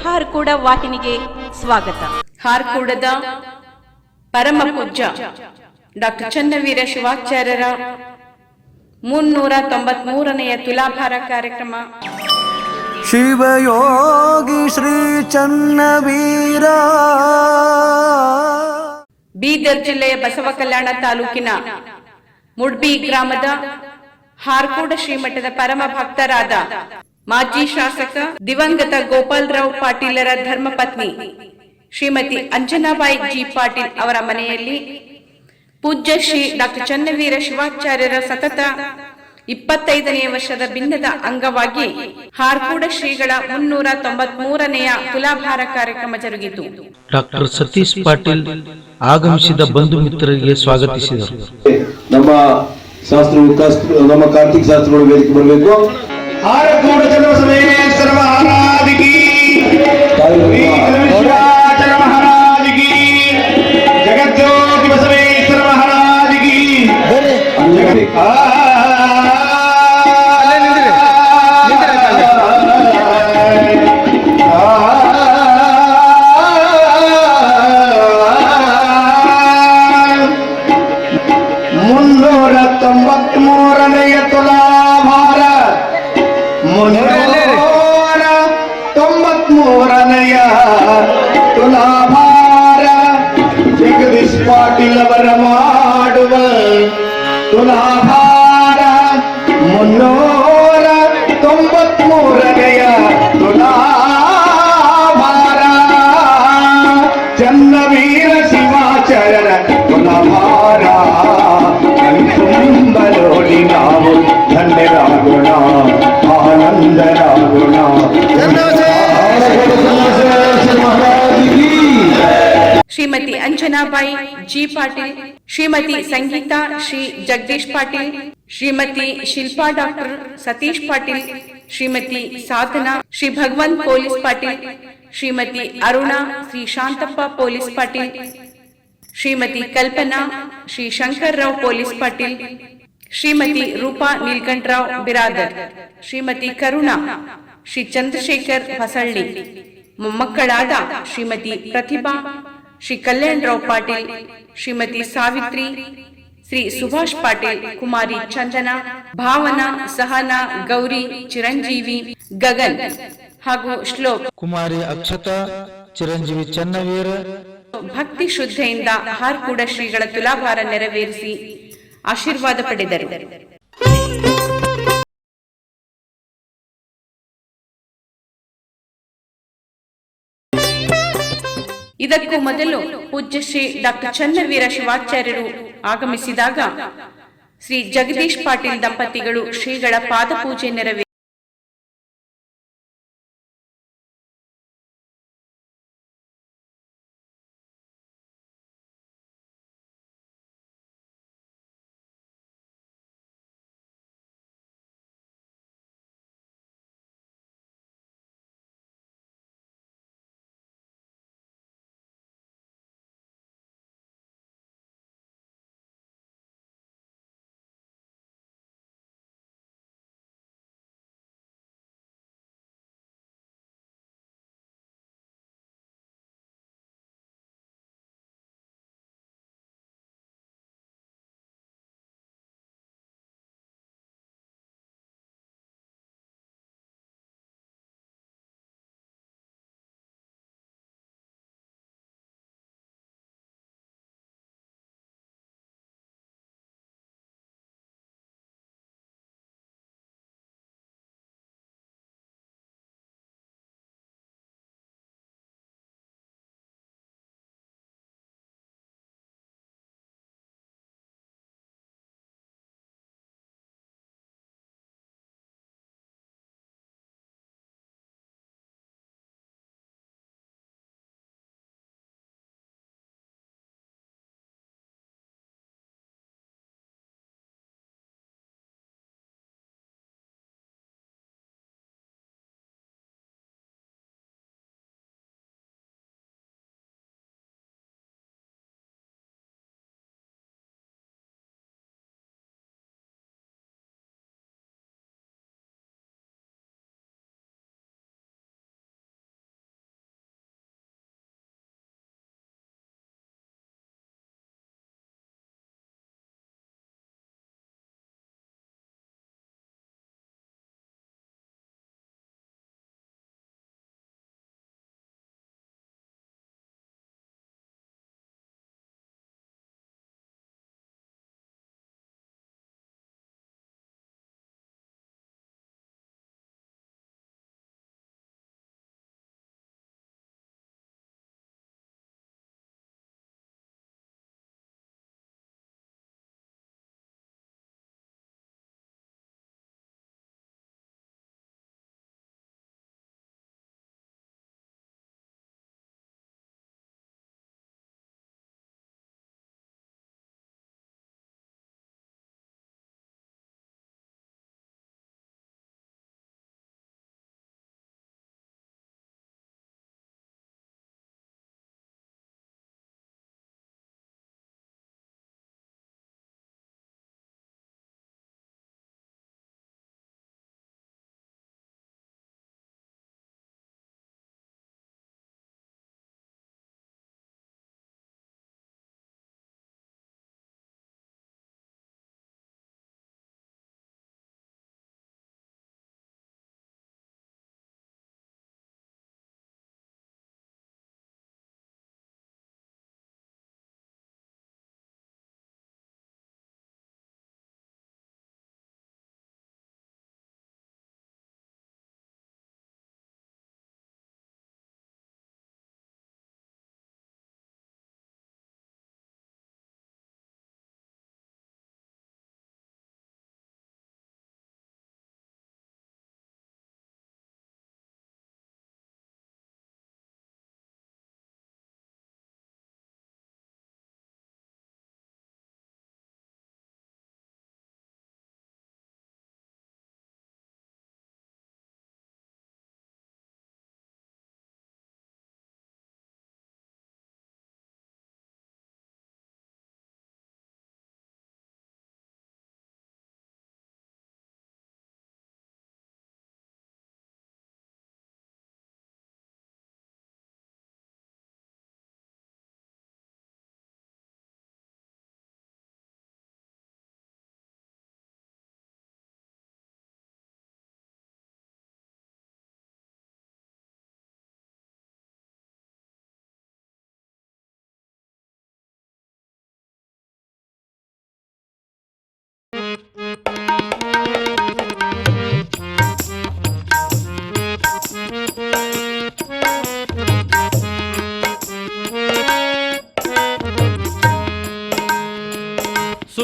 ಹಾರ್ಕೂಡ ವಾಹಿನಿಗೆ ಸ್ವಾಗತ. ಹಾರ್ಕೂಡದ ಪರಮ ಪೂಜ್ಯ ಡಾಕ್ಟರ್ ಚನ್ನವೀರ ಶಿವಾಚಾರ್ಯರ 393ನೆಯ ತುಲಾಭಾರ ಕಾರ್ಯಕ್ರಮ. ಶಿವಯೋಗಿ ಶ್ರೀ ಚನ್ನವೀರ. ಬೀದರ್ ಜಿಲ್ಲೆಯ ಬಸವ ಕಲ್ಯಾಣ ತಾಲೂಕಿನ ಮುಡ್ಬಿ ಗ್ರಾಮದ ಹಾರ್ಕೂಡ ಶ್ರೀಮಠದ ಪರಮ ಭಕ್ತರಾದ ಮಾಜಿ ಶಾಸಕ ದಿವಂಗತ ಗೋಪಾಲರಾವ್ ಪಾಟೀಲರ ಧರ್ಮಪತ್ನಿ ಶ್ರೀಮತಿ ಅಂಜನಾಬಾಯಿ ಜಿ ಪಾಟೀಲ್ ಅವರ ಮನೆಯಲ್ಲಿ ಪೂಜ್ಯ ಶ್ರೀ ಡಾಕ್ಟರ್ ಚನ್ನವೀರ ಶಿವಾಚಾರ್ಯರ ಸತತ 25ನೇ ವರ್ಷದ ಬಿನ್ನದ ಅಂಗವಾಗಿ ಹಾರ್ಕೂಡ ಶ್ರೀಗಳ 393ನೆಯ ತುಲಾಭಾರ ಕಾರ್ಯಕ್ರಮ ಜರುಗಿತು. ಡಾಕ್ಟರ್ ಸತೀಶ್ ಪಾಟೀಲ್ ಆಗಮಿಸಿದ ಬಂಧು ಮಿತ್ರರಿಗೆ ಸ್ವಾಗತಿಸಿದರು. ನಮ್ಮ ನಮ್ಮ ಕಾರ್ತಿಕ್ ಶಾಸ್ತ್ರಗಳು ವೇದಿಕೆ ಬರಬೇಕು. ಹಾರ್ಕೂಡ ಚನ್ನಬಸವೇಶ್ವರ ಮಹಾರಾಜ್ ಕಿ, ಶಿವಾಚಾರ್ಯ ಮಹಾರಾಜ್ ಕಿ, ಜಗಜ್ಯೋತಿ ಬಸವೇಶ್ವರ ಮಹಾರಾಜ್ ಕಿ. ತುಲಾಭಾರ ಜಗದೀಶ್ ಪಾಟೀಲ್ ಅವರ ಮಾಡುವ ತುಲಾಭಾರ 393ನೆಯ ತುಲಾಭಾರ ಚನ್ನವೀರ ಶಿವಾಚಾರ್ಯರ ತುಲಾಭಾರ ತುಂಬಲೋಡಿ ನಾವು ಧನ್ಯರಾಗೋಣ, ಆನಂದರಾಗೋಣ. ಶ್ರೀಮತಿ ಅಂಜನಾಬಾಯಿ ಜಿ ಪಾಟೀಲ್, ಶ್ರೀಮತಿ ಸಂಗೀತಾ ಶ್ರೀ ಜಗದೀಶ್ ಪಾಟೀಲ್, ಶ್ರೀಮತಿ ಶಿಲ್ಪಾ ಡಾಕ್ಟರ್ ಸತೀಶ್ ಪಾಟೀಲ್, ಶ್ರೀಮತಿ ಸಾಧನಾ ಶ್ರೀ ಭಗವಂತ್ ಪೊಲೀಸ್ ಪಾಟೀಲ್, ಶ್ರೀಮತಿ ಅರುಣಾ ಶ್ರೀ ಶಾಂತಪ್ಪ ಪೊಲೀಸ್ ಪಾಟೀಲ್, ಶ್ರೀಮತಿ ಕಲ್ಪನಾ ಶ್ರೀ ಶಂಕರ್ ರಾವ್ ಪೊಲೀಸ್ ಪಾಟೀಲ್, ಶ್ರೀಮತಿ ರೂಪಾ ನೀಲ್ಕಂಠರಾವ್ ಬಿರಾದರ್, ಶ್ರೀಮತಿ ಕರುಣಾ ಶ್ರೀ ಚಂದ್ರಶೇಖರ್ ಹೊಸಳ್ಳಿ, ಮೊಮ್ಮಕ್ಕಳಾದ ಶ್ರೀಮತಿ ಪ್ರತಿಭಾ ಶ್ರೀ ಕಲ್ಯಾಣರಾವ್ ಪಾಟೀಲ್, ಶ್ರೀಮತಿ ಸಾವಿತ್ರಿ ಶ್ರೀ ಸುಭಾಷ್ ಪಾಟೀಲ್, ಕುಮಾರಿ ಚಂದನಾ, ಭಾವನಾ, ಸಹನಾ, ಗೌರಿ, ಚಿರಂಜೀವಿ, ಗಗನ್ ಹಾಗೂ ಶ್ಲೋಕ್, ಕುಮಾರಿ ಅಕ್ಷತಾ, ಚಿರಂಜೀವಿ ಚನ್ನವೀರ ಭಕ್ತಿ ಶ್ರದ್ಧೆಯಿಂದ ಹಾರ್ಕೂಡ ಶ್ರೀಗಳ ತುಲಾಭಾರ ನೆರವೇರಿಸಿ ಆಶೀರ್ವಾದ ಪಡೆದರು. ಇದಕ್ಕೂ ಮೊದಲು ಪೂಜ್ಯ ಶ್ರೀ ಡಾಕ್ಟರ್ ಚನ್ನವೀರ ಶಿವಾಚಾರ್ಯರು ಆಗಮಿಸಿದಾಗ ಶ್ರೀ ಜಗದೀಶ್ ಪಾಟೀಲ್ ದಂಪತಿಗಳು ಶ್ರೀಗಳ ಪಾದಪೂಜೆ ನೆರವೇರಿಸಿ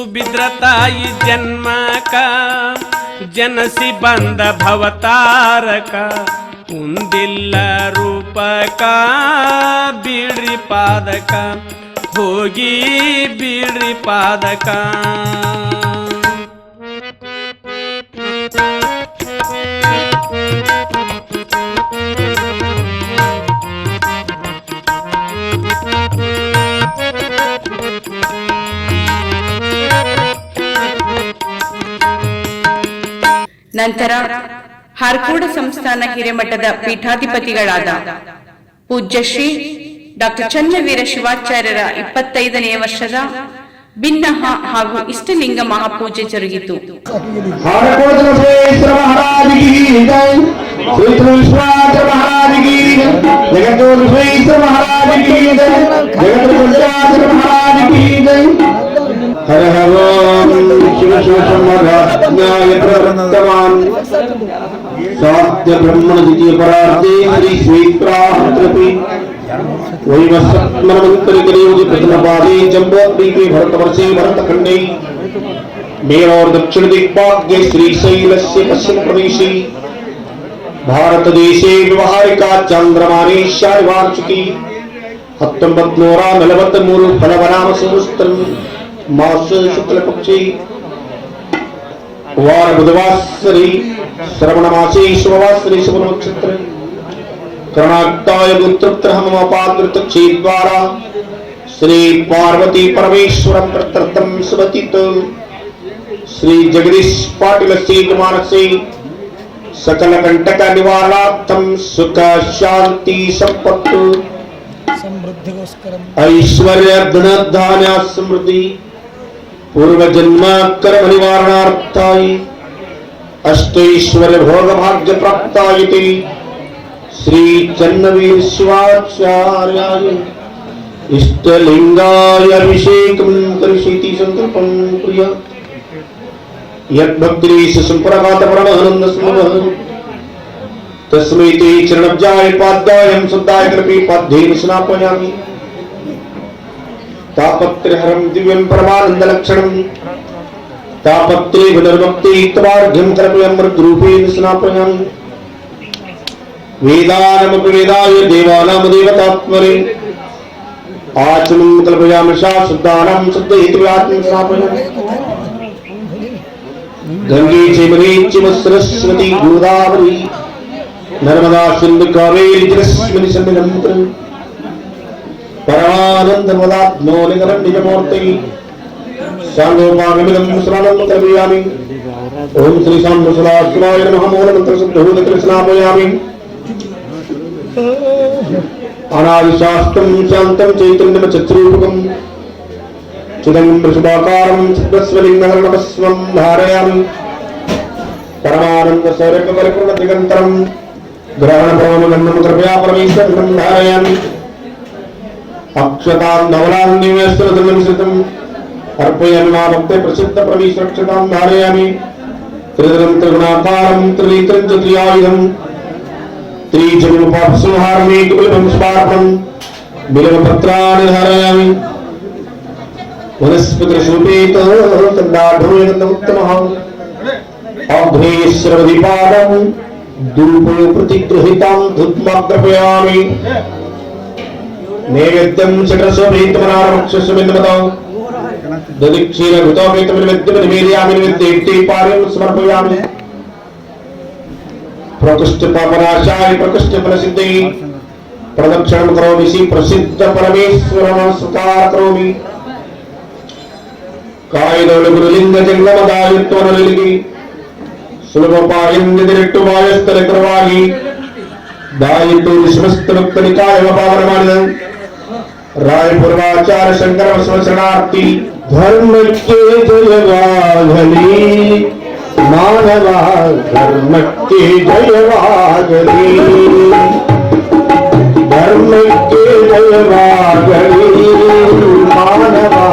ತುತ್ತು ಬಿದ್ರ ತಾಯಿ ಜನ್ಮಕ ಜನಸಿ ಬಂದ ಭವತಾರಕ ಉಂದಿಲ್ಲ ರೂಪಕ ಬೀಳ್ರಿ ಪಾದಕ ಹೋಗಿ ಬೀಳ್ರಿ ಪಾದಕ ನಂತರ ಹಾರ್ಕೋಡ ಸಂಸ್ಥಾನ ಹಿರೇಮಠದ ಪೀಠಾಧಿಪತಿಗಳಾದ ಪೂಜ್ಯ ಶ್ರೀ ಡಾಕ್ಟರ್ ಚನ್ನವೀರ ಶಿವಾಚಾರ್ಯರ 25ನೇ ವರ್ಷದ ಭಿನ್ನಹ ಹಾಗೂ ಇಷ್ಟಲಿಂಗ ಮಹಾಪೂಜೆ ಜರುಗಿತು. हर हर शिव शिव शंभराज्ञाय प्रवर्तमान साध्य ब्रह्मण द्वितीय परार्थे श्री श्वेत्रात्रपि वैवस्वत्मन्वन्तरि कलियुगे प्रथम पादे जम्बोद्वीपे भरतवर्षे भरतखण्डे मेर और दक्षिण दिग्भागे श्रीशैलस्य पश्चिम प्रदेशे भारत देशे व्यवहारिका चांद्रमाने शायवार्चुकी 1943 फलवनाम संवत्सरं मास शुक्ल पक्षे वार बुधवासरी श्रवण मासे शुभवासरी शुभ नक्षत्र कर्णाक्ताय गोत्रोत्तर हमपादृत क्षेद्वारा श्री पार्वती परमेश्वरं प्रत्यर्थं सुबतित श्री जगदीश पाटिल मानसे सकल कंटक निवारणार्थं सुख शांति संपत्ति ऐश्वर्य धन धान्य समृद्धि पूर्व जन्म कर्म निवारणार्थाय अष्टैश्वर्य भोग भाग्य प्राप्ताय श्री चन्नवीर शिवाचार्याय इष्टलिंगाय अभिषेकं करिष्यति संकल्पं कुर्यात् यद्भक्तिः संप्रगात परमानंद समूहः तस्मै ते चरणब्जाय पाद्यायं शुद्धाय कृपे पाद्येन स्नापयामि तापत्रहरं दिव्यं परमानंद लक्षणं तापत्रे विनिर्मुक्ति त्वार्घ्यं कृपयामृतरूपेण स्नापयामि वेदानमपि वेदाय देवानां देवतात्मने आचमनं कल्पयामि शुद्धानां शुद्धहेतुवात्मं स्नापयामि गंगे चैमने चैव सरस्वती गोदावरी नर्मदा सिंधु कावेरी जलस्मिन् सन्निधं परमानंद मदात्मो निगमन निजमूर्ति सांगोपागमिदं स्नानं कल्पयामि ओम श्री सांबसुराय नमः मूलमंत्र शुद्धोदकं स्नापयामि अनादिशास्त्रं शान्तं चैतन्यं चतुरूपकं चिदंबरं शुभाकारं चिद्वस्वलिङ्गहरणभस्वं धारयामि परमानंद स्वरूप परिपूर्ण दिगंतरं ग्रहण प्रवमगन्नं कृपया परमेश्वरं धारयामि अक्षतां धवलां निवेशनधर्मं अर्पयामि मा भक्ते प्रसिद्ध परमेश्वरक्षतां धारयामि त्रिदलं त्रिगुणाकारं त्रिनेत्रं च त्रियायुधं त्रिजन्मपापसंहारमे कुलं स्पार्पं बिल्वपत्राणि धारयामि वनस्पतिरूपेत तन्दाढोयगन्धमुत्तमः अघ्नेश्वरदीपादं धूपो प्रतिगृहीतां धूपमाग्रपयामि नैवेद्यं षड्रसोभेतमनारक्षसमिन्नमतौ दधिक्षीरघृतोपेतमिन्वेद्यमनिवेदयामि निवेद्येत्ते पार्यं समर्पयामि प्रकृष्टपापनाशाय प्रकृष्टफलसिद्धये प्रदक्षिणं करोमि श्री प्रसिद्ध परमेश्वरनमस्कार करोमि कायदौलगुरुलिंग जंगमदायत्वनलिगी सुलभपायन्यदिरेट्टु वायस्तरकरವಾಗಿ दायित्व समस्तभक्तनिकाय पावनमानिद रायपुरवाचार्य शंकर शरणार्थी धर्म के जयवाघली मानवा धर्म के जयवाघली धर्म के जयवाघली मानवा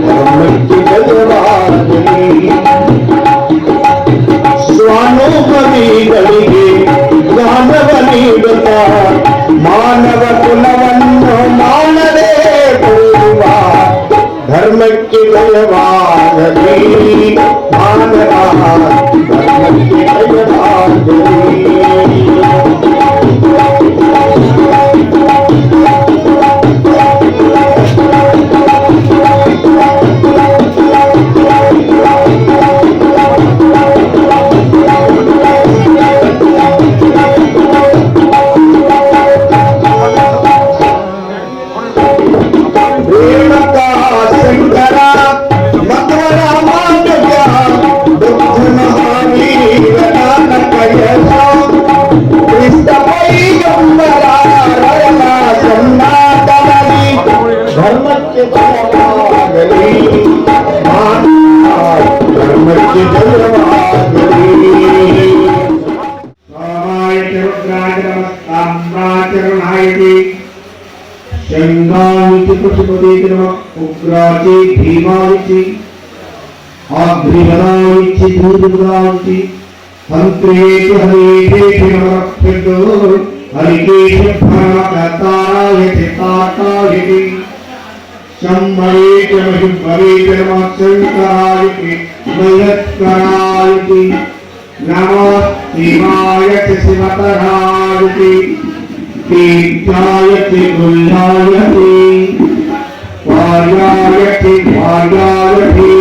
धर्म के जयवाघली स्वानुभविಗಳಿಗೆ ಜ್ಞಾನವನಿಡುತ್ತ ಮಾನವ ಕುಲವನ್ನು ಮಾಡದೆ ಕೊಡುವ ಧರ್ಮಕ್ಕೆ ಜಯವಾಗಲಿ ಧರ್ಮಕ್ಕೆ ಜಯವಾಗಲಿ, ಧರ್ಮಕ್ಕೆ ಜಯವಾಗಲಿ. साम्राचरणायति शंगाविति पशुपति नमः उग्राचि भीमाविति आग्रिवदाविति भूतदाविति तंत्रेति हरितेति नमः हरिकेश भ्रमकतायति तातायति शम्भरेति महिम्भरेति नमः शंकरायति मयत्करायति नमो शिवायति शिवतरायति तीर्थायति गुह्यायति वार्यायति वार्यायति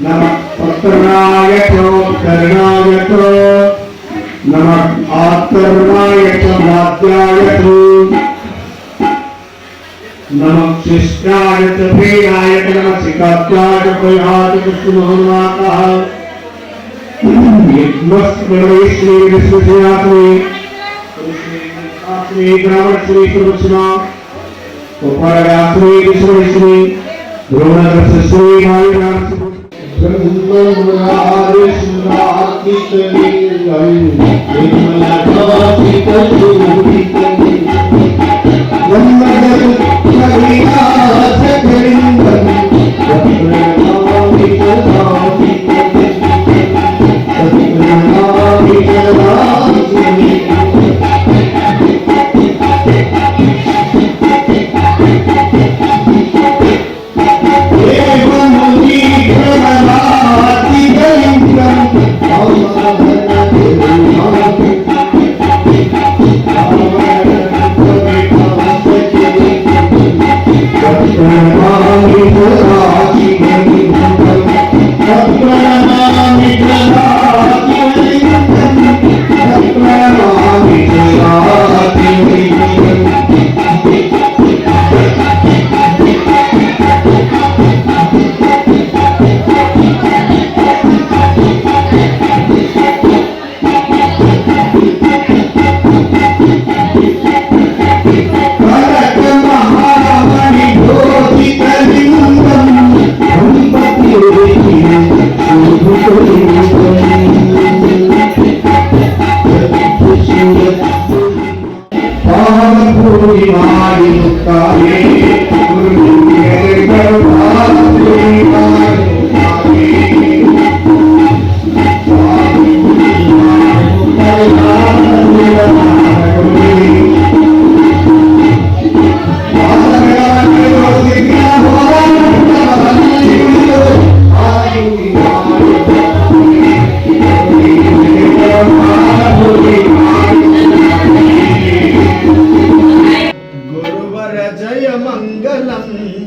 नमः पत्रायतो कर्णायतो नमः आत्तर्णायतो वाद्यायतो नमः शिष्टायतो प्रियायतो नमः शिखात्यायतो भयातो कृष्णमोहनाकाः श्री विश्वश्री ग्रामण श्री कृष्णा उपायाश्री विश्वेश्वरी द्रोणदर्श श्री वायुराम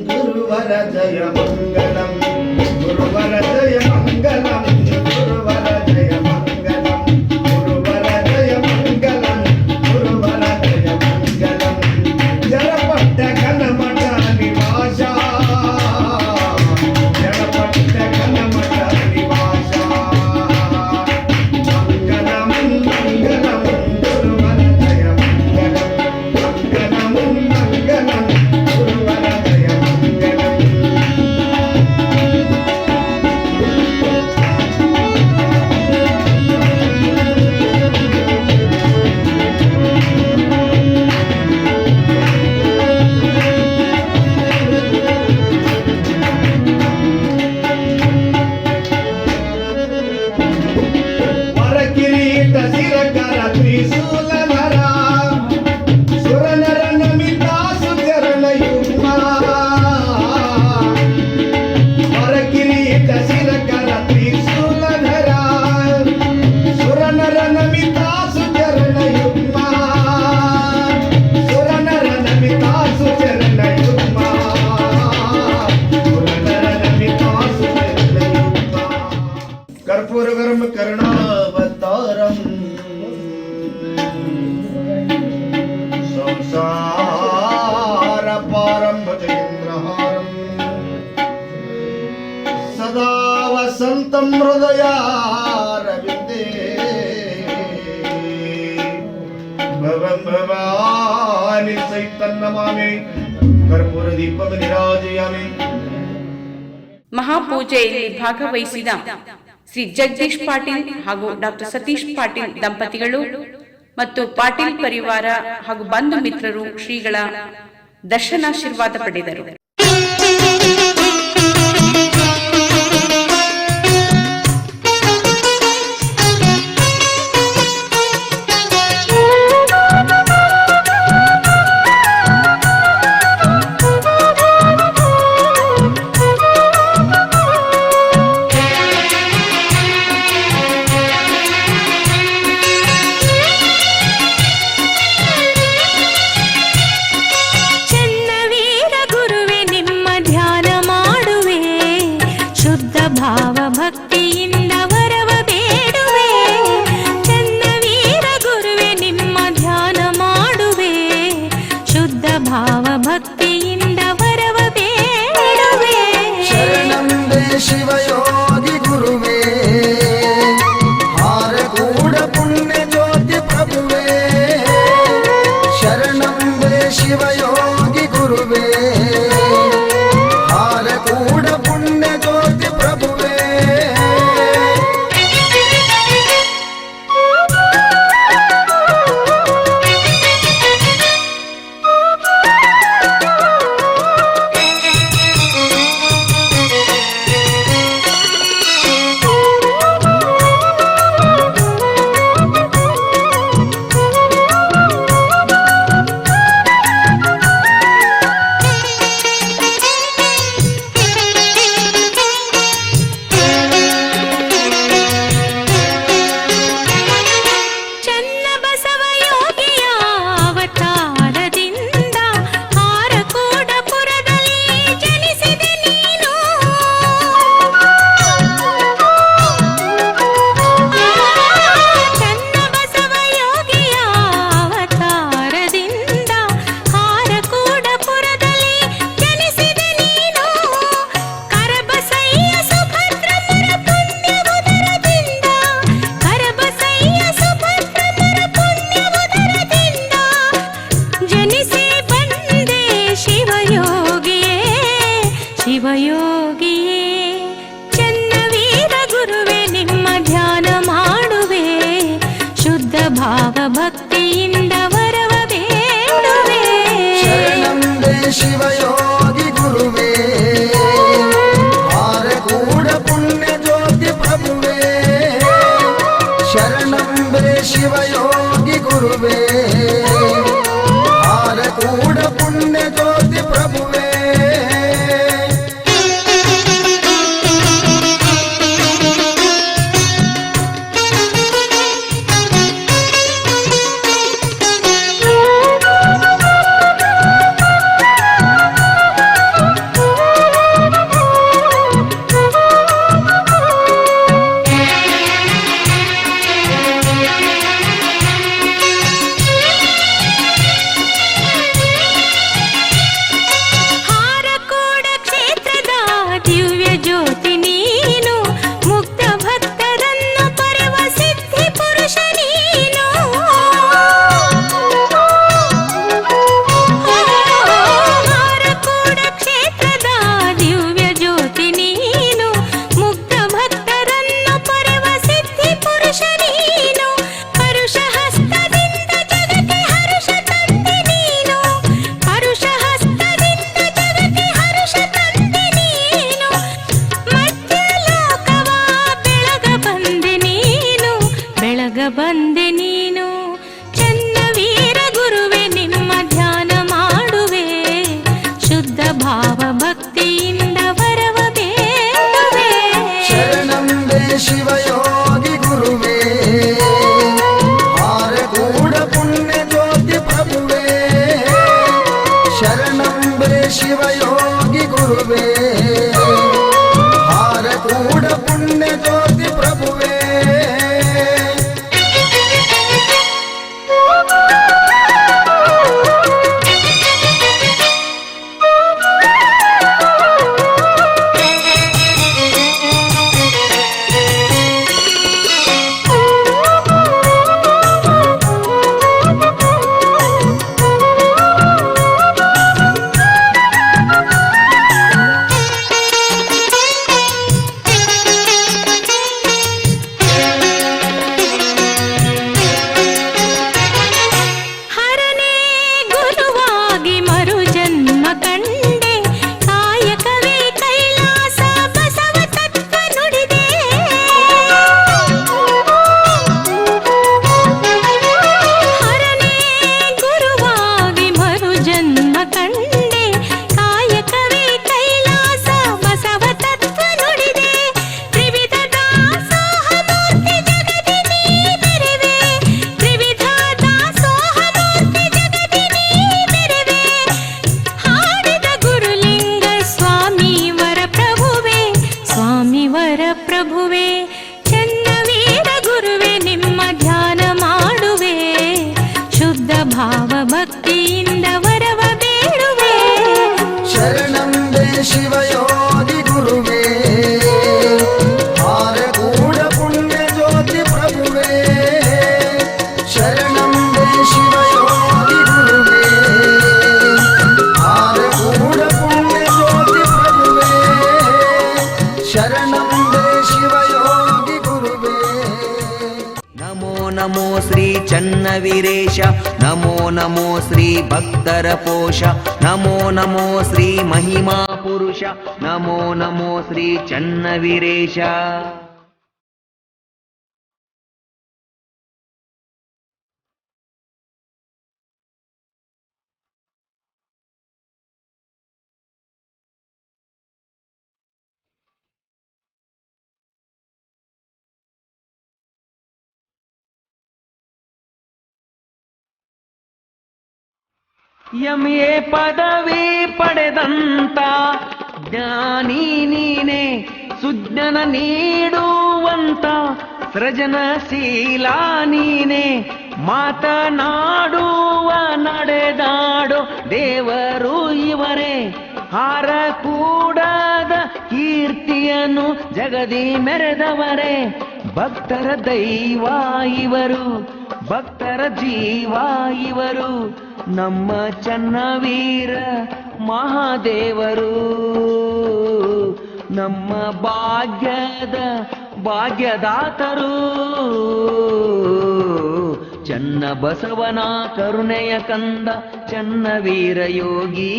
गुरुवर जय तुषारपारं भजेन्द्रहारं सदा वसन्तं हृदयारविन्दे भवं भवानि चैतन्यमामि कर्पूरदीपं निराजयामि. ಮಹಾಪೂಜೆಯಲ್ಲಿ ಭಾಗವಹಿಸಿದ ಶ್ರೀ ಜಗದೀಶ್ ಪಾಟೀಲ್ ಹಾಗೂ ಡಾಕ್ಟರ್ ಸತೀಶ್ ಪಾಟೀಲ್ ದಂಪತಿಗಳು ಮತ್ತು ಪಾಟೀಲ್ ಪರಿವಾರ ಹಾಗೂ ಬಂಧು ಮಿತ್ರರು ಶ್ರೀಗಳ ದರ್ಶನಾಶೀರ್ವಾದ ಪಡೆದರು. ಶಿವಯೋಗಿ ಗುರುವೇ ಹಾರಗೂಡ ಪುಣ್ಯ ಜ್ಯೋತಿ ಪ್ರಭುವೇ ಶರಣಂಬೆ ಶಿವಯೋಗಿ ಗುರುವೇ ಹಾರಗೂಡ ಪುಣ್ಯ ಜ್ಯೋತಿ ಪ್ರಭುವೇ ಶಿವಯೋಗಿಯೇ ಚನ್ನವೀರ ಗುರುವೇ ನಿಮ್ಮ ಧ್ಯಾನ ಮಾಡುವೆ ಶುದ್ಧ ಭಾವ ಭಕ್ತಿಯಿಂದ ವರವ ಬೇಡುವೆ ಶರಣಂಬೆ ಶಿವಯೋಗಿ ಗುರುವೇ ಹಾರಗೂಡ ಪುಣ್ಯ ಜ್ಯೋತಿ ಪ್ರಭುವೇ ಶರಣಂಬೆ ಶಿವಯೋಗಿ ಗುರುವೇ ಹಾರಗೂಡ ಪುಣ್ಯ ಜ್ಯೋತಿ ಪ್ರಭುವೇ ಭಾವ ಭಕ್ತಿಯಿಂದ ವರವ ಬೇಡುವೆ. ಶರಣಂಬೆ ಶಿವಯೋಗಿ ಗುರುವೇ, ಆರಗೂಡ ಪುಣ್ಯ ಜ್ಯೋತಿ ಪ್ರಭುವೇ. ಶರಣಂಬೆ ಶಿವಯೋಗಿ ಗುರುವೇ, ಆರಗೂಡ ಪುಣ್ಯ ಜ್ಯೋತಿ ಪ್ರಭುವೇ. ಶರಣಂಬೆ ಶಿವಯೋಗಿ ಗುರುವೇ. ನಮೋ ನಮೋ ಶ್ರೀ ಚನ್ನವೀರೇಶ, ನಮೋ ನಮೋ ಶ್ರೀ ಭಕ್ತರ ಪೋಷ, ನಮೋ ನಮೋ ಶ್ರೀ ಮಹಿಮಾ ಪುರುಷ, ನಮೋ ನಮೋ ಶ್ರೀ ಚನ್ನವೀರೇಶ. ಎಂ.ಎ. ಪದವಿ ಪಡೆದಂತ ಜ್ಞಾನಿ ನೀನೆ, ಸುಜ್ಞಾನ ನೀಡುವಂತ ಸೃಜನಶೀಲ ನೀನೆ, ಮಾತನಾಡುವ ನಡೆದಾಡೋ ದೇವರು ಇವರೇ. ಹಾರ ಕೂಡದ ಕೀರ್ತಿಯನ್ನು ಜಗದಿ ಮೆರೆದವರೇ, ಭಕ್ತರ ದೈವ ಇವರು, ಭಕ್ತರ ಜೀವ ಇವರು, ನಮ್ಮ ಚನ್ನವೀರ ಮಹಾದೇವರು, ನಮ್ಮ ಭಾಗ್ಯದಾತರು. ಚನ್ನ ಬಸವನ ಕರುಣೆಯ ಕಂದ ಚನ್ನವೀರ ಯೋಗಿ,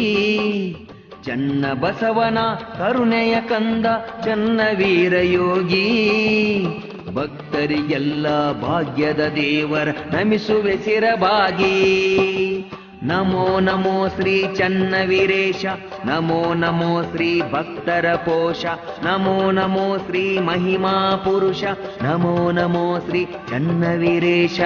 ಚನ್ನ ಬಸವನ ಕರುಣೆಯ ಕಂದ ಚನ್ನವೀರ ಯೋಗಿ. ಭಕ್ತರಿಗೆಲ್ಲ ಭಾಗ್ಯದ ದೇವರ ನಮಿಸುವೆ ಶಿರಬಾಗಿ. ನಮೋ ನಮೋ ಶ್ರೀ ಚನ್ನವೀರೇಶ, ನಮೋ ನಮೋ ಶ್ರೀ ಭಕ್ತರ ಪೋಷ, ನಮೋ ನಮೋ ಶ್ರೀ ಮಹಿಮಾ ಪುರುಷ, ನಮೋ ನಮೋ ಶ್ರೀ ಚನ್ನವೀರೇಶ.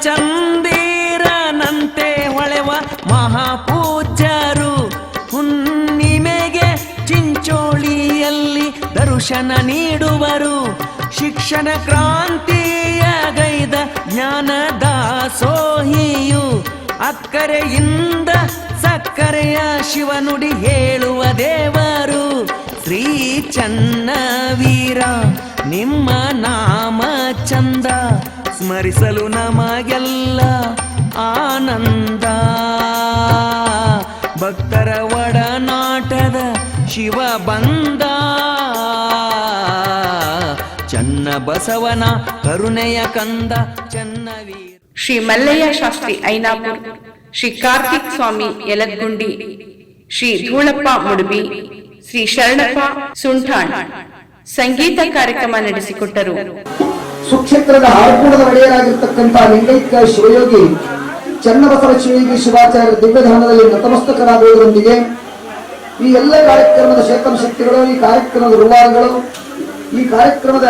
ಚಂದಿರನಂತೆ ಹೊಳೆವ ಮಹಾಪೂಜ್ಯರು, ಹುಣ್ಣಿಮೆಗೆ ಚಿಂಚೋಳಿಯಲ್ಲಿ ದರ್ಶನ ನೀಡುವರು. ಶಿಕ್ಷಣ ಕ್ರಾಂತಿಯ ಗೈದ ಜ್ಞಾನದ ಸೋಹಿಯು, ಅಕ್ಕರೆಯಿಂದ ಸಕ್ಕರೆಯ ಶಿವನುಡಿ ಹೇಳುವ ದೇವರು. ಶ್ರೀ ಚನ್ನವೀರ ನಿಮ್ಮ ನಾಮ ಚಂದ, ಸ್ಮರಿಸಲು ನಮಗೆಲ್ಲ ಆನಂದ. ಭಕ್ತರ ಒಡನಾಟದ ಶಿವ ಬಂದ, ಚನ್ನ ಬಸವನ ಕರುಣೆಯ ಕಂದ ಚನ್ನವೀರ. ಶ್ರೀ ಮಲ್ಲಯ್ಯ ಶಾಸ್ತ್ರಿ ಐನಾಪುರ್, ಶ್ರೀ ಕಾರ್ತಿಕ್ ಸ್ವಾಮಿ ಯಲದ್ಗುಂಡಿ, ಶ್ರೀ ಧೂಳಪ್ಪ ಮುಡುಬಿ, ಶ್ರೀ ಶರಣಪ್ಪ ಸುಂಠಾಣ್ ಸಂಗೀತ ಕಾರ್ಯಕ್ರಮ ನಡೆಸಿಕೊಟ್ಟರು. ಸುಕ್ಷೇತ್ರದ ಹಾರಕೂಡದ ಒಡೆಯರಾಗಿರ್ತಕ್ಕಂಥ ಲಿಂಗೈಕ್ಯ ಶಿವಯೋಗಿ ಚನ್ನಬಸವ ಶಿವಯೋಗಿ ಶಿವಾಚಾರ್ಯ ದಿವ್ಯಧಾಮದಲ್ಲಿ ನತಮಸ್ತಕರಾಗುವುದರೊಂದಿಗೆ ಈ ಎಲ್ಲ ಕಾರ್ಯಕ್ರಮದ ಶೇಖರ ಶಕ್ತಿಗಳು, ಈ ಕಾರ್ಯಕ್ರಮದ ರೂವಾರಿಗಳು, ಈ ಕಾರ್ಯಕ್ರಮದ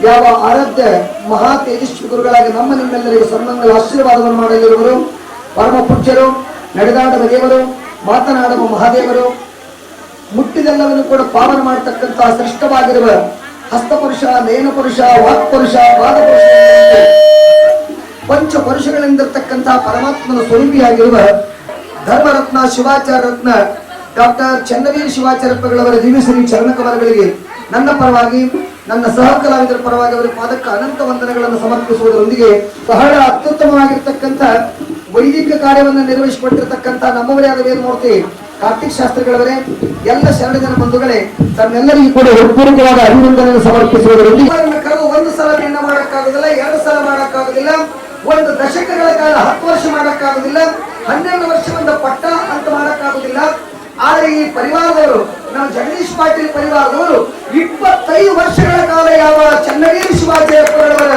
ಯಾವ ಆರಾಧ್ಯ ಮಹಾ ತೇಜಸ್ವಿ ಗುರುಗಳಾಗಿ ನಮ್ಮ ನಿಮ್ಮೆಲ್ಲರಿಗೂ ಸನ್ಮಂಗಲ ಆಶೀರ್ವಾದವನ್ನು ಮಾಡಲಿರುವರು ಪರಮ ಪೂಜ್ಯರು, ನಡೆದಾಡುವ ದೇವರು, ಮಾತನಾಡುವ ಮಹಾದೇವರು, ಮುಟ್ಟಿದೆಲ್ಲವನ್ನು ಕೂಡ ಪಾವನ ಮಾಡತಕ್ಕಂತಹ ಶ್ರೇಷ್ಠವಾಗಿರುವ ಹಸ್ತಪುರುಷ, ನಯನ ಪುರುಷ, ವಾಕ್ಪುರುಷ, ಪಾದಪುರುಷ, ಪಂಚ ಪುರುಷಗಳಿಂದಿರ್ತಕ್ಕಂತಹ ಪರಮಾತ್ಮನ ಸ್ವರೂಪಿಯಾಗಿರುವ ಧರ್ಮರತ್ನ ಶಿವಾಚಾರ್ಯ ರತ್ನ ಡಾಕ್ಟರ್ ಚನ್ನವೀರ ಶಿವಾಚಾರ್ಯಗಳವರ ದಿವ್ಯಶ್ರೀ ಚರಣಕಮಲಗಳಿಗೆ ನನ್ನ ಪರವಾಗಿ, ನನ್ನ ಸಹ ಕಲಾವಿದರ ಪರವಾಗಿ ಅವರ ಪಾದಕ್ಕೆ ಅನಂತ ವಂದನೆಗಳನ್ನು ಸಮರ್ಪಿಸುವುದರೊಂದಿಗೆ ಬಹಳ ಅತ್ಯುತ್ತಮವಾಗಿರ್ತಕ್ಕಂಥ ವೈದಿಕ ಕಾರ್ಯವನ್ನು ನಿರ್ವಹಿಸಿಕೊಂಡಿರ್ತಕ್ಕಂಥ ನಮ್ಮವರೇ ಆದ ವೇದಮೂರ್ತಿ ಕಾರ್ತಿಕ್ ಶಾಸ್ತ್ರಿಗಳವರೇ, ಎಲ್ಲ ಶರಣ ಜನ ಬಂಧುಗಳೇ, ತಮ್ಮೆಲ್ಲರಿಗೂ ಕೂಡ ಹೃತ್ಪೂರ್ವಕವಾದ ಅಭಿನಂದನೆಯನ್ನು ಸಮರ್ಪಿಸುವುದರೊಂದಿಗೆ ಒಂದು ಸಲ ಹೆಣ್ಣ ಮಾಡಕ್ಕಾಗುದಿಲ್ಲ, 2 ಸಲ ಮಾಡಕ್ಕಾಗುದಿಲ್ಲ, ಒಂದು ದಶಕಗಳ ಕಾಲ 10 ವರ್ಷ ಮಾಡಕ್ಕಾಗುದಿಲ್ಲ, 12 ವರ್ಷದಿಂದ ಪಟ್ಟ ಅಂತ ಮಾಡಕ್ಕಾಗುದಿಲ್ಲ. ಆದರೆ ಈ ಪರಿವಾರದವರು, ನಮ್ಮ ಜಗದೀಶ್ ಪಾಟೀಲ್ ಪರಿವಾರದವರು 25 ವರ್ಷಗಳ ಕಾಲ ಯಾವ ಚನ್ನವೀರ ಶಿವಾಚಾರ್ಯರವರ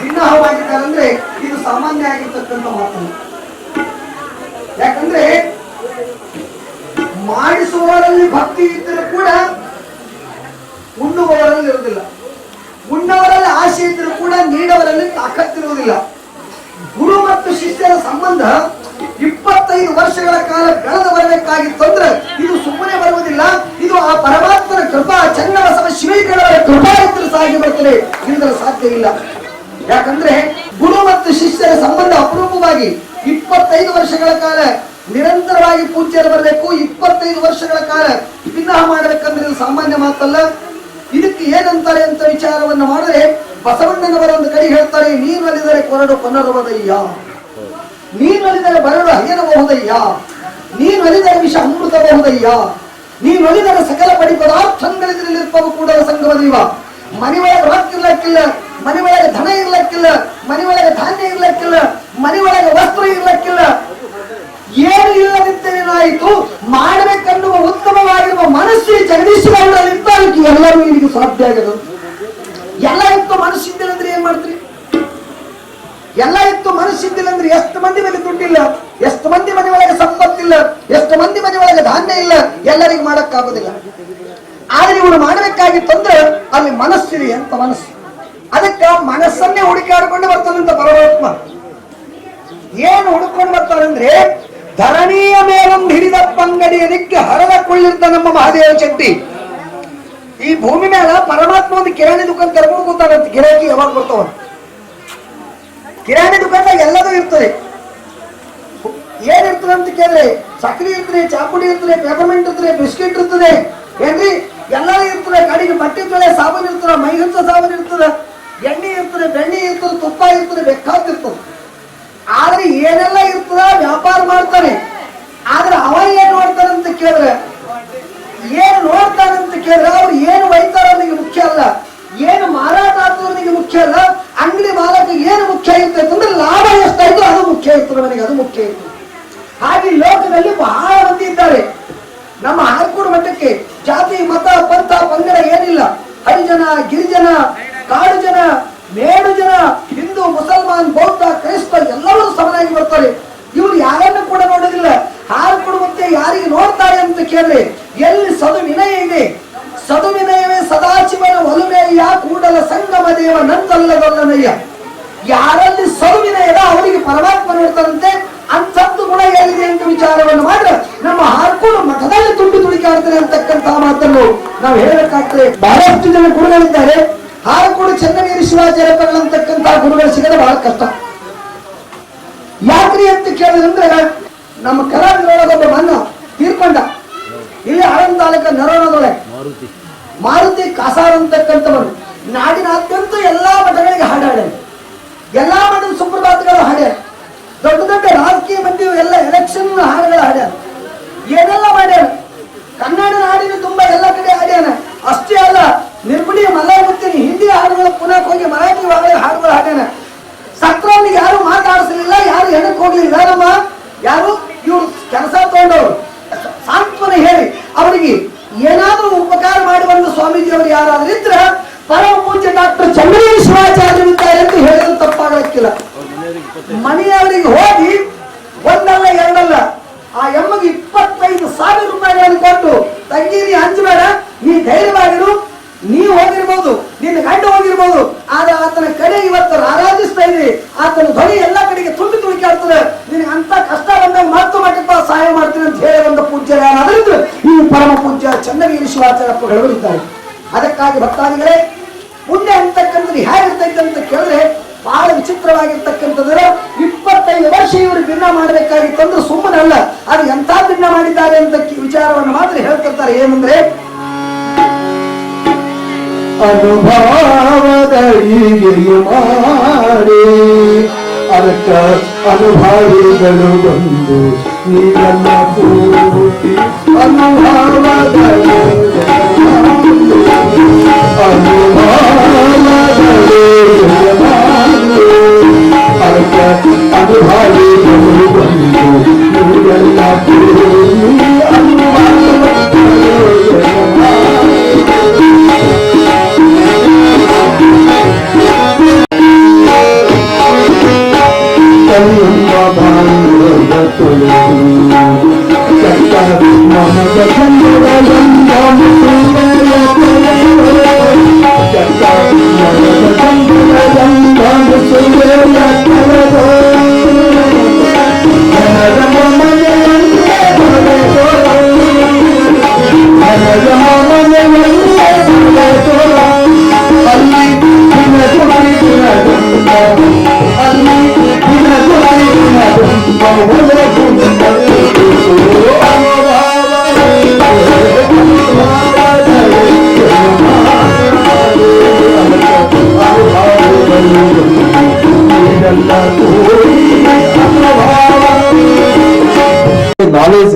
ಭಿನ್ನವಾಗಿದ್ದಾರೆ ಅಂದ್ರೆ ಇದು ಸಾಮಾನ್ಯ ಆಗಿರ್ತಕ್ಕಂಥ ಮಾತು. ಯಾಕಂದ್ರೆ ಮಾಡಿಸುವವರಲ್ಲಿ ಭಕ್ತಿ ಇದ್ದರೂ ಕೂಡ ನೀಡವರಲ್ಲಿ ತಾಕತ್ತಿರುವುದಿಲ್ಲ. ಗುರು ಮತ್ತು ಶಿಷ್ಯರ ಸಂಬಂಧ 25 ವರ್ಷಗಳ ಕಾಲ ಬೆಳೆದು ಬರಬೇಕಾಗಿತ್ತಂದ್ರೆ ಇದು ಸುಮ್ಮನೆ ಬರುವುದಿಲ್ಲ. ಇದು ಆ ಪರಮಾತ್ಮನ ಕೃಪಾ, ಚನ್ನಬಸವ ಶಿವೈಕ್ಯರವರ ಕೃಪಾ ಇದ್ದರೆ ಸಾಗಿ ಬರ್ತದೆ, ಇಲ್ಲದ್ರೆ ಸಾಧ್ಯ ಇಲ್ಲ. ಯಾಕಂದ್ರೆ ಗುರು ಮತ್ತು ಶಿಷ್ಯರ ಸಂಬಂಧ ಅಪರೂಪವಾಗಿ 25 ವರ್ಷಗಳ ಕಾಲ ನಿರಂತರವಾಗಿ ಪೂಜ್ಯರು ಬರಬೇಕು. 25 ವರ್ಷಗಳ ಕಾಲ ವಿವಾಹ ಮಾಡಬೇಕಂದ್ರೆ ಇದು ಸಾಮಾನ್ಯ ಮಾತಲ್ಲ. ಇದಕ್ಕೆ ಏನಂತಾರೆ ಅಂತ ವಿಚಾರವನ್ನು ಮಾಡಿದ್ರೆ ಬಸವಣ್ಣನವರ ಒಂದು ಕಡೆ ಹೇಳ್ತಾರೆ, ನೀನೊಲಿದರೆ ಕೊರಡು ಪುನರುವದಯ್ಯ, ನೀನೊಲಿದರೆ ಬರಡು ಹಯ್ಯನಬಹುದಯ್ಯ, ನೀನೊಲಿದರೆ ವಿಷ ಅಮೃತಬಹುದಯ್ಯ, ನೀನೊಲಿದರೆ ಸಕಲ ಪಡಿ ಪದಾರ್ಥಗಳಿದ್ರಲ್ಲಿರ್ಪವು ಕೂಡ ಸಂಗಮ ದೈವ. ಮನೆಯೊಳಗೆ ರೊಕ್ಕ ಇರ್ಲಕ್ಕಿಲ್ಲ, ಮನೆಯೊಳಗೆ ಧನ ಇರ್ಲಕ್ಕಿಲ್ಲ, ಮನೆಯೊಳಗೆ ಧಾನ್ಯ ಇರ್ಲಕ್ಕಿಲ್ಲ, ಮನೆಯೊಳಗೆ ವಸ್ತ್ರ ಇರ್ಲಕ್ಕಿಲ್ಲ, ಏನು ಇಲ್ಲದಿದ್ದೇನಾಯಿತು ಮಾಡಬೇಕನ್ನುವ ಉತ್ತಮವಾಗಿರುವ ಮನಸ್ಸು ಜಗದೀಶ್ವರರಲ್ಲಿ ಇರ್ತಾಲಿಕ್ಕೆ ಎಲ್ಲರೂ ಇಲ್ಲಿಗೆ ಸಾಧ್ಯ ಆಗದು. ಎಲ್ಲ ಇತ್ತು ಮನಸ್ಸಿದ್ದಿಲ್ಲ ಅಂದ್ರೆ ಏನ್ ಮಾಡ್ತೀರಿ? ಎಲ್ಲ ಇತ್ತು ಮನಸ್ಸಿದ್ದಿಲ್ಲ ಅಂದ್ರೆ ಎಷ್ಟು ಮಂದಿ ಮೇಲೆ ದುಡ್ಡಿಲ್ಲ, ಎಷ್ಟು ಮಂದಿ ಮನೆ ಒಳಗೆ ಸಂಪತ್ತಿಲ್ಲ, ಎಷ್ಟು ಮಂದಿ ಮನೆ ಒಳಗೆ ಧಾನ್ಯ ಇಲ್ಲ, ಎಲ್ಲರಿಗೂ ಮಾಡಕ್ಕಾಗೋದಿಲ್ಲ. ಆದ್ರೆ ಇವರು ಮಾಡಬೇಕಾಗಿತ್ತಂದ್ರೆ ಅಲ್ಲಿ ಮನಸ್ಸಿದೆ ಅಂತ ಮನಸ್ಸು. ಅದಕ್ಕೆ ಮನಸ್ಸನ್ನೇ ಹುಡುಕಾಡಿಕೊಂಡು ಬರ್ತಾನಂತ ಪರಮಾತ್ಮ. ಏನು ಹುಡುಕೊಂಡು ಬರ್ತಾನಂದ್ರೆ ಧರಣಿಯ ಮೇಲೊಂದು ಹಿಡಿದ ಪಂಗಡಿಯ ದಿಕ್ಕೆ ಹರದ ಕೊಳ್ಳಿರ್ತ ನಮ್ಮ ಮಹಾದೇವ ಶಕ್ತಿ. ಈ ಭೂಮಿ ಮೇಲೆ ಪರಮಾತ್ಮ ಒಂದು ಕಿರಾಣಿ ದುಕಾನ್ ಕರ್ಕೊಂಡು ಕೂತಾರಂತ. ಗಿರಾಕಿ ಯಾವಾಗ ಬರ್ತಾವ? ಕಿರಾಣಿ ದುಕಾನ್ದಾಗ ಎಲ್ಲದೂ ಇರ್ತದೆ. ಏನಿರ್ತದೆ ಅಂತ ಕೇಳಿದ್ರೆ ಸಕ್ಕರೆ ಇರ್ತದೆ, ಚಾಪುಡಿ ಇರ್ತದೆ, ಪೇಪರ್ಮೆಂಟ್ ಇರ್ತದೆ, ಬಿಸ್ಕಿಟ್ ಇರ್ತದೆ, ಏನ್ರಿ ಎಲ್ಲರೂ ಇರ್ತದೆ. ಗಾಡಿಗೆ ಬಟ್ಟೆ ತೊಳೆ ಸಾಬೂನು ಇರ್ತದೆ, ಮೈಗಂತ ಸಾಬೂನು ಇರ್ತದೆ, ಎಣ್ಣೆ ಇರ್ತದೆ, ಬೆಣ್ಣೆ ಇರ್ತದೆ, ತುಪ್ಪ ಇರ್ತದೆ, ಬೇಕಾಗ್ತಿರ್ತದೆ. ಆದ್ರೆ ಏನೆಲ್ಲ ಇರ್ತದ ವ್ಯಾಪಾರ ಮಾಡ್ತಾನೆ. ಆದ್ರೆ ಅವ ಏನ್ ನೋಡ್ತಾನಂತ ಕೇಳಿದ್ರೆ, ಏನು ನೋಡ್ತಾನಂತ ಕೇಳಿದ್ರೆ ಅವ್ರು ಏನು ಒಯ್ತಾರ ಅವನಿಗೆ ಮುಖ್ಯ ಅಲ್ಲ, ಏನು ಮಾರಾಟ ಆಗ್ತವನಿಗೆ ಮುಖ್ಯ ಅಲ್ಲ, ಅಂಗಡಿ ಮಾರಾಟ ಏನು ಮುಖ್ಯ ಇರ್ತೈತೆ ಅಂದ್ರೆ ಲಾಭ ಎಷ್ಟಾಯ್ತು ಅದು ಮುಖ್ಯ ಇರ್ತದೆ ಅವನಿಗೆ, ಅದು ಮುಖ್ಯ ಇರ್ತದೆ. ಹಾಗೆ ಲೋಕದಲ್ಲಿ ಬಹಳ ಮಂದಿ ಇದ್ದಾರೆ. ನಮ್ಮ ಆರ್ಕೂಡು ಮಠಕ್ಕೆ ಜಾತಿ ಮತ ಪಂಥ ಪಂಗಡ ಏನಿಲ್ಲ. ಹರಿಜನ, ಗಿರಿಜನ, ಕಾಡು ಜನ, ಮೇಡು ಜನ, ಹಿಂದೂ, ಮುಸಲ್ಮಾನ್, ಬೌದ್ಧ, ಕ್ರೈಸ್ತ ಎಲ್ಲರೂ ಸಮನಾಗಿ ಬರ್ತಾರೆ. ಇವರು ಯಾರನ್ನು ಕೂಡ ನೋಡೋದಿಲ್ಲ. ಹಾಲು ಕೊಡುವಂತೆ ಯಾರಿಗೆ ನೋಡ್ತಾರೆ ಅಂತ ಕೇಳಿದ್ರೆ ಎಲ್ಲಿ ಸದು ವಿನಯ ಇದೆ, ಸದು ವಿನಯವೇ ಸದಾಶಿವನ ಒಲುಮೆಯ ಕೂಡಲ ಸಂಗಮ ದೇವ ನಂದಲ್ಲದೊಲ್ಲನಯ್ಯ. ಯಾರಲ್ಲಿ ಸದು ವಿನಯದ ಅವರಿಗೆ ಪರಮಾತ್ಮ ನೋಡ್ತಾರಂತೆ. ಅಂಥದ್ದು ಗುಣ ಏನಿದೆ ಅಂತ ವಿಚಾರವನ್ನು ಮಾಡಿದ್ರೆ ನಮ್ಮ ಹಾರ್ಕೂಡು ಮಠದಲ್ಲಿ ತುಂಡು ತುಡಿಕಾಡ್ತಾರೆ ಅಂತಕ್ಕಂಥ ಮಾತನ್ನು ನಾವು ಹೇಳಬೇಕಾಗ್ತದೆ. ಬಹಳಷ್ಟು ಜನ ಗುರುಗಳಿದ್ದಾರೆ. ಹಾರ್ಕೂಡು ಚನ್ನವೀರ ಶಿವಾಚಾರ್ಯಗಳಂತಕ್ಕಂಥ ಗುರುಗಳು ಸಿಗದೆ ಬಹಳ ಕಷ್ಟ. ಯಾಕ್ರಿ ಅಂತ ಕೇಳಿದ್ರೆ ನಮ್ಮ ಕರಾವಳಿಯೊಳಗೊಬ್ಬ ಮನ್ನ ತೀರ್ಕೊಂಡ. ಇಲ್ಲಿ ಆಳಂದ ತಾಲೂಕ ನರೋಣದೊಳೆ ಮಾರುತಿ ಕಾಸಾರ್ ಅಂತಕ್ಕಂಥವನು ನಾಡಿನಾದ್ಯಂತ ಎಲ್ಲಾ ಮಠಗಳಿಗೆ ಹಾಡಾಡ್ಯಾರ. ಎಲ್ಲಾ ಮಠದ ಸುಪ್ರಭಾತಗಳು ಹಾಡ್ಯಾರ. ದೊಡ್ಡ ದೊಡ್ಡ ರಾಜಕೀಯ ಮಂದಿ ಎಲ್ಲ ಎಲೆಕ್ಷನ್ ಹಾಡುಗಳು ಹಾಡ್ಯಾರ. ಏನೆಲ್ಲ ಮಾಡ್ಯಾರ. ಕನ್ನಡ ನಾಡಿನ ತುಂಬಾ ಎಲ್ಲ ಕಡೆ ಹಾಡ್ಯಾನ. ಅಷ್ಟೇ ಅಲ್ಲ, ನಿರ್ಗುಡಿ ಮಲಯಾಳತ್ತೀನಿ ಹಿಂದಿ ಹಾಡುಗಳು ಪುನಃ ಹೋಗಿ ಮರಾಠಿ ಹಾಡುಗಳು ಹಾಡ್ಯಾನ. ಸತ್ರವನಿಗೆ ಯಾರು ಮಾತಾಡಿಸಲಿಲ್ಲ, ಯಾರು ಹೆಣಕ್ ಹೋಗ್ಲಿಲ್ಲ. ನಮ್ಮ ಯಾರು ಇವ್ರು ಕೆಲಸ ತಗೊಂಡವರು ಸಾಂತ್ವನ ಹೇಳಿ ಅವರಿಗೆ ಏನಾದ್ರೂ ಉಪಕಾರ ಮಾಡಿ ಬಂದ ಸ್ವಾಮೀಜಿಯವರು ಯಾರಾದ್ರೂ ಇದ್ರ ಪರಮ ಪೂಜ್ಯ ಡಾಕ್ಟರ್ ಚನ್ನವೀರ ಶಿವಾಚಾರ್ಯರಿದ್ದಾರೆ ಅಂತ ಹೇಳಿದ್ರು ತಪ್ಪಾಗಲಿಕ್ಕಿಲ್ಲ. ಮನೆಯವರಿಗೆ ಹೋಗಿ ಒಂದಲ್ಲ ಎರಡಲ್ಲ ಆ ಎಮ್ಮಗೆ 25,000 ರೂಪಾಯಿಗಳನ್ನು ಕೊಟ್ಟು, ತಂಗಿ ನೀ ಹಂಚಬೇಡ, ನೀ ಧೈರ್ಯವಾಗಿರು, ನೀ ಹೋಗಿರ್ಬೋದು, ನಿನ್ನ ಗಂಡ ಹೋಗಿರ್ಬೋದು, ಆದ್ರೆ ಆತನ ಕಡೆ ಇವತ್ತು ಆರಾಧಿಸ್ತಾ ಇದ್ರಿ, ಆತನ ಧ್ವನಿ ಎಲ್ಲ ಕಡೆಗೆ ತುಂಬಿ ತುಳಿಕಾಡ್ತದೆ. ನಿನಗೆ ಅಂತ ಕಷ್ಟ ಬಂದಾಗ ಮಾತು ಮಟ್ಟಪ್ಪ ಸಹಾಯ ಮಾಡ್ತೀನಿ ಅಂತ ಹೇಳಿ ಒಂದು ಪೂಜ್ಯರು ಯಾರಾದ್ರೂ ಈ ಪರಮ ಪೂಜ್ಯ ಚನ್ನವೀರ ಶಿವಾಚಾರ್ಯಗಳು ಇದ್ದಾರೆ. ಅದಕ್ಕಾಗಿ ಭಕ್ತಾದಿಗಳೇ ಮುಂದೆ ಅಂತಕ್ಕಂಥದ್ದು ಹೇಗಿರ್ತೈತೆ ಅಂತ ಕೇಳಿದ್ರೆ ಬಹಳ ವಿಚಿತ್ರವಾಗಿರ್ತಕ್ಕಂಥದ್ದು. 25 ವರ್ಷ ಇವರು ಭಿನ್ನ ಮಾಡಬೇಕಾಗಿತ್ತಂದ್ರೆ ಸುಮ್ಮನಲ್ಲ, ಅದು ಎಂತ ಭಿನ್ನ ಮಾಡಿದ್ದಾರೆ ಅಂತ ವಿಚಾರವನ್ನು ಮಾತ್ರ ಹೇಳ್ತಿರ್ತಾರೆ. ಏನಂದ್ರೆ ಅನುಭಾವದಳಿಗೆಯು ಮಾಡಿ ಅದಕ್ಕ ಅನುಭಾವಿಗಳು ಬಂದು ನೀರನ್ನ ಪೂರ್ತಿ ಅದಕ್ಕ ಅನುಭಾವಿಗಳು ಬಂದು ನೀರನ್ನ ಪೂರ್ತಿ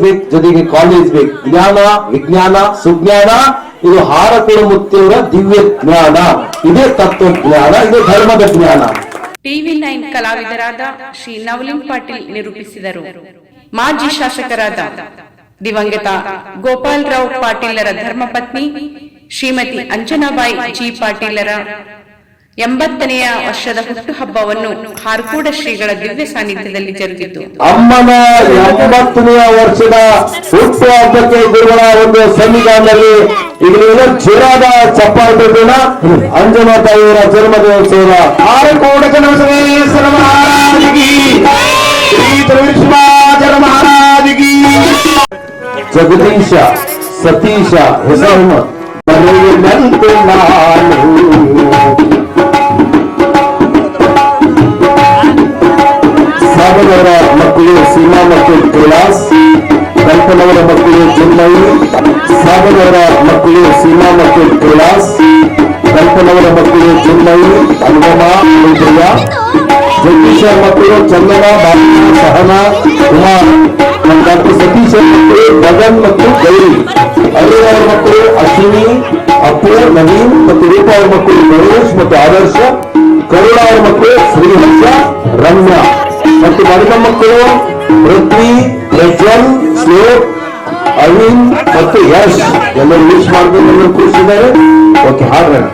ಬೇಕು, ಜೊತೆಗೆ ಕಾಲೇಜ್ ಬೇಕು. ಜ್ಞಾನ, ವಿಜ್ಞಾನ, ಸುಜ್ಞಾನ, ಇದು ಹಾರಕುಳಮುತ್ತಿಯವರ ದಿವ್ಯ ಜ್ಞಾನ. ಇದೇ ತತ್ವಜ್ಞಾನ, ಇದು ಧರ್ಮದ ಜ್ಞಾನ. TV9 ಕಲಾವಿದರಾದ ಶ್ರೀ ನವಲಿನ್ ಪಾಟೀಲ್ ನಿರೂಪಿಸಿದರು. ಮಾಜಿ ಶಾಸಕರಾದ ದಿವಂಗತ ಗೋಪಾಲರಾವ್ ಪಾಟೀಲರ ಧರ್ಮಪತ್ನಿ ಶ್ರೀಮತಿ ಅಂಜನಾಬಾಯಿ ಜಿ ಪಾಟೀಲರ 80ನೆಯ ವರ್ಷದ ಹುಟ್ಟುಹಬ್ಬವನ್ನು ಹಾರ್ಕೂಡ ಶ್ರೀಗಳ ದಿವ್ಯ ಸಾನ್ನಿಧ್ಯದಲ್ಲಿ ಜರುಗಿತು. ಅಮ್ಮನ 80ನೆಯ ವರ್ಷದ ಹುಟ್ಟುಹಬ್ಬಕ್ಕೆ ಗುರುಗಳ ಒಂದು ಸನ್ನಿಧಾನದಲ್ಲಿ ಈಗಲೂ ಚಿರಾದ ಚಪ್ಪಾಟನ ಅಂಜನಾ ತಾಯಿಯವರ ಜನ್ಮದಿನೋತ್ಸವ ಹಾರಕೋಡ ಜನಸವೇಶ್ವರ ಮಹಾರಾಜಿಗೆ, ಶ್ರೀ ತ್ರಿವಿಕ್ರಮಾಚಾರ್ಯ ಮಹಾರಾಜಿಗೆ. ಜಗದೀಶ ಸತೀಶ ಹೆಸರನ್ನು ಮನೆಯಲ್ಲಂತೆ ನಾನು ಸಾಗರವರ ಮಕ್ಕಳು ಸೀಮಾ ಮತ್ತು ಕೈಲಾಸ್, ಕಲ್ಪನವರ ಮಕ್ಕಳು ಚೆನ್ನೈ. ಸಾಗರವರ ಮಕ್ಕಳು ಸೀಮಾ ಮತ್ತು ಕೈಲಾಸ್, ಕಲ್ಪನವರ ಮಕ್ಕಳು ಚೆನ್ನೈ, ಅನುಗಮ, ವಿಜಯ. ಜಗದೀಶ ಮಕ್ಕಳು ಚಂದನ, ಭಾವನಾ, ಸಹನಾ, ಕುಮಾರ್. ಡಾಕ್ಟರ್ ಸತೀಶ್ ಮಕ್ಕಳು ಗಗನ್ ಮತ್ತು ಗೌರಿ. ಅಲ್ಲಿಯವರ ಮಕ್ಕಳು ಅಶ್ವಿನಿ, ಅಪ್ಪು, ನವೀನ್ ಮತ್ತು ರೂಪ ಅವರ ಮಕ್ಕಳು ಗಣೇಶ್ ಮತ್ತು ಆದರ್ಶ. ಕರುಣ ಅವರ ಮಕ್ಕಳು ಶ್ರೀಹರ್ಷ, ರಮ್ಯಾ ಮತ್ತು ಮರಿದ ಮಕ್ಕಳು ಪೃಥ್ವಿ, ಪ್ರಜ್ವಲ್, ಶ್ಲೋಕ್, ಅರವಿಂದ್ ಮತ್ತು ಯಶ್. ಎಲ್ಲರೂ ವಿಶ್ ಮಾಡ್ಕೊಂಡು ಎಲ್ಲರೂ ಕೂರಿಸಿದ್ದಾರೆ. ಓಕೆ, ಹಾಡೋಣ.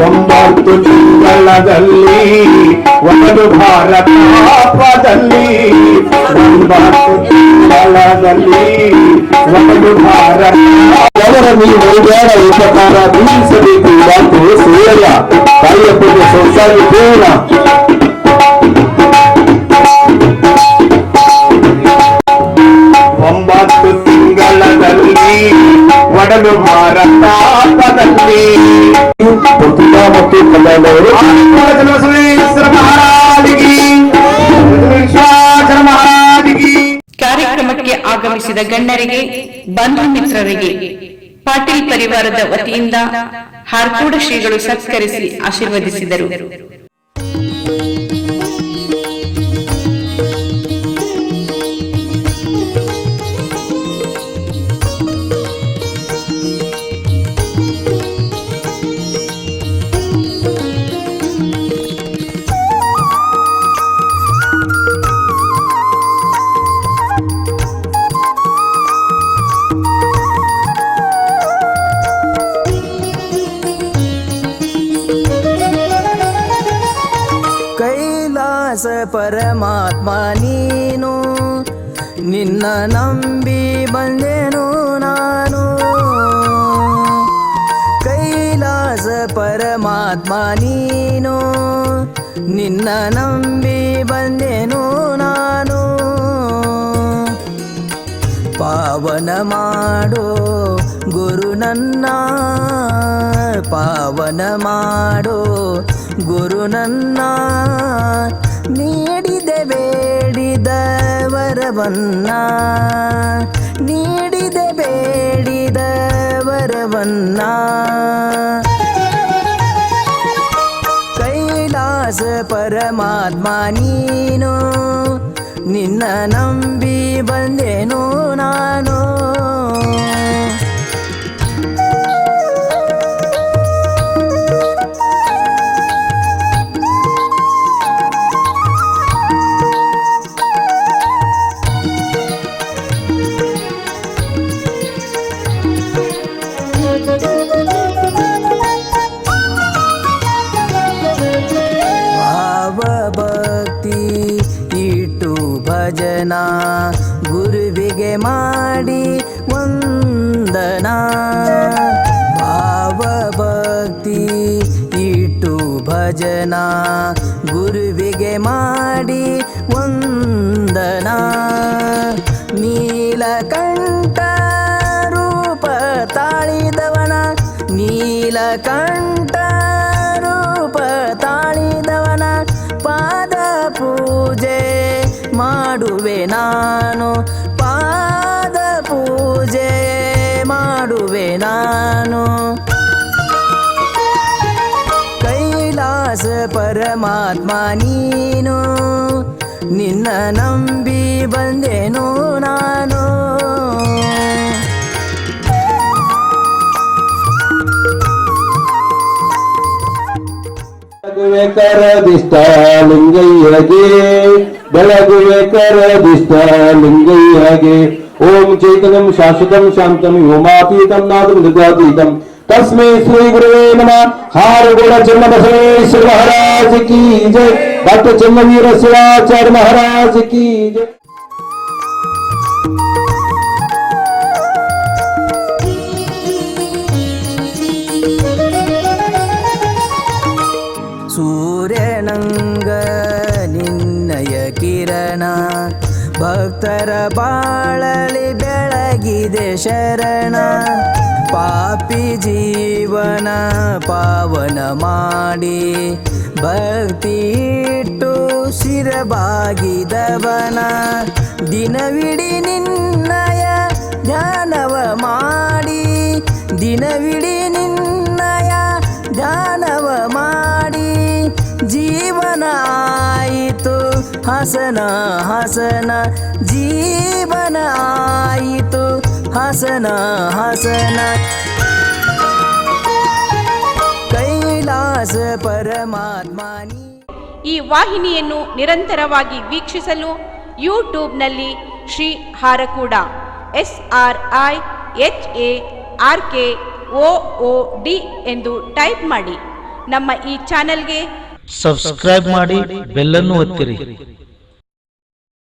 ಒಂಬತ್ತು ತಿಂಗಳಲ್ಲಿ ಒಂದು ಭಾರತ ಪದಲ್ಲಿ, 9 ತಿಂಗಳಲ್ಲಿ ಒಂದು ಭಾರತ. ಅವರ ನೀವು ಮೌಲ್ಯಾರ ಉಪಕಾರ ಬೀಳಿಸಬೇಕು. ಡಾಕ್ಟರ್ ಸೇರಲ್ಲ ತಾಯಿಯ ಪೂಜೆ ಸಂಸಾರಿ ಪೂರ್ಣ. 9 ತಿಂಗಳಲ್ಲಿ ಒಡಲು ಭಾರತ ಪದಲ್ಲಿ. ಪ್ರತಿಭಾ ಮತ್ತು ಕಲ್ಯಾಣ ಅವರು ಜನಸವೇಶ್ವರ ಮಹಾರಾಜಿಗೆ, ತ್ರಿವಿಕ್ರಮಾಚಾರ್ಯ ಮಹಾರಾಜಿಗೆ. ಕಾರ್ಯಕ್ರಮಕ್ಕೆ ಆಗಮಿಸಿದ ಗಣ್ಯರಿಗೆ, ಬಂಧು ಮಿತ್ರರಿಗೆ ಪಾಟೀಲ್ ಪರಿವಾರದ ವತಿಯಿಂದ ಹಾರ್ಕೂಡ ಶ್ರೀಗಳು ಸತ್ಕರಿಸಿ ಆಶೀರ್ವದಿಸಿದರು. ಪರಮಾತ್ಮ ನೀನು, ನಿನ್ನ ನಂಬಿ ಬಂದೆನು ನಾನು. ಕೈಲಾಸ ಪರಮಾತ್ಮ ನೀನು, ನಿನ್ನ ನಂಬಿ ಬಂದೆನು ನಾನು. ಪಾವನ ಮಾಡೋ ಗುರು ನನ್ನ, ಪಾವನ ಮಾಡೋ ಗುರು ನನ್ನ. ನೀಡಿದೆ ಬೇಡಿದ ವರವನ್ನ, ನೀಡಿದೆ ಬೇಡಿದ ವರವನ್ನ. ಕೈಲಾಸ ಪರಮಾತ್ಮ ನೀನು, ನಿನ್ನ ನಂಬಿ ಬಂದೆನು ನಾನು. ಭಜನಾ ಗುರುವಿಗೆ ಮಾಡಿ ವಂದನಾ. ಭಾವ ಭಕ್ತಿ ಇಟ್ಟು ಭಜನಾ ಗುರುವಿಗೆ ಮಾಡಿ ವಂದನಾ. ನೀಲಕಂಠ ರೂಪ ತಾಳಿದವನ, ನೀಲಕಂಠ ರೂಪ ತಾಳಿದವನ ಪಾದ ಪೂಜೆ ಮಾಡುವೆ ನಾನು, ಪಾದ ಪೂಜೆ ಮಾಡುವೆ ನಾನು. ಕೈಲಾಸ ಪರಮಾತ್ಮ ಪರಮಾತ್ಮ ನೀನು, ನಿನ್ನ ನಂಬಿ ಬಂದೆನು ನಾನು. ಬೆಳಗುವೆ ಕರದಿಷ್ಟ ಲಿಂಗಯ್ಯಗೆ, ಬೆಳಗುವೆ ಕರದಿಷ್ಟ ಲಿಂಗಯ್ಯಗೆ. ಓಂ ಚೈತನ್ಯಂ ಶಾಶ್ವತಂ ಶಾಂತಂ ವ್ಯೋಮಾತೀತಂ ನಾದಂ ಮೃಗಾತೀತಂ ತಸ್ಮೈ ಶ್ರೀ ಗುರುವೇ ನಮಃ. ಹಾರಗೋಡ ಚನ್ನಬಸವೇಶ್ವರ ಮಹಾರಾಜ್ ಕಿ ಜೈ. ಡಾಕ್ಟರ್ ಚನ್ನವೀರ ಶಿವಾಚಾರ್ಯ ಮಹಾರಾಜ್ ಕಿ ಜೈ. ಸೂರ್ಯನಂಗ ನಿನ್ನಯ ಕಿರಣ, ಭಕ್ತರ ಬಾಳಲಿ ಬೆಳಗಿದೆ ಶರಣ. ಪಾಪಿ ಜೀವನ ಪಾವನ ಮಾಡಿ, ಭಕ್ತಿ ಇಟ್ಟು ಶಿರಬಾಗಿದವನ. ದಿನವಿಡಿ ನಿನ್ನಯ ಧ್ಯಾನವ ಮಾಡಿ, ದಿನವಿಡಿ ನಿನ್ನಯ ಧ್ಯಾನವ ಮಾಡಿ. ಜೀವನ ಆಯಿತು ಹಸನ ಹಸನ, ಜೀವನ ಆಯಿತು ಹಸನ ಹಸನ. ಕೈಲಾಸ ಪರಮಾತ್ಮ ನೀ. ಈ ವಾಹಿನಿಯನ್ನು ನಿರಂತರವಾಗಿ ವೀಕ್ಷಿಸಲು ಯೂಟ್ಯೂಬ್ನಲ್ಲಿ ಶ್ರೀ ಹಾರಕೂಡ SRIHARKOOD ಎಂದು ಟೈಪ್ ಮಾಡಿ. ನಮ್ಮ ಈ ಚಾನೆಲ್ಗೆ ಸಬ್ಸ್ಕ್ರೈಬ್ ಮಾಡಿ, ಬೆಲ್ಲನ್ನು ಒತ್ತಿರಿ.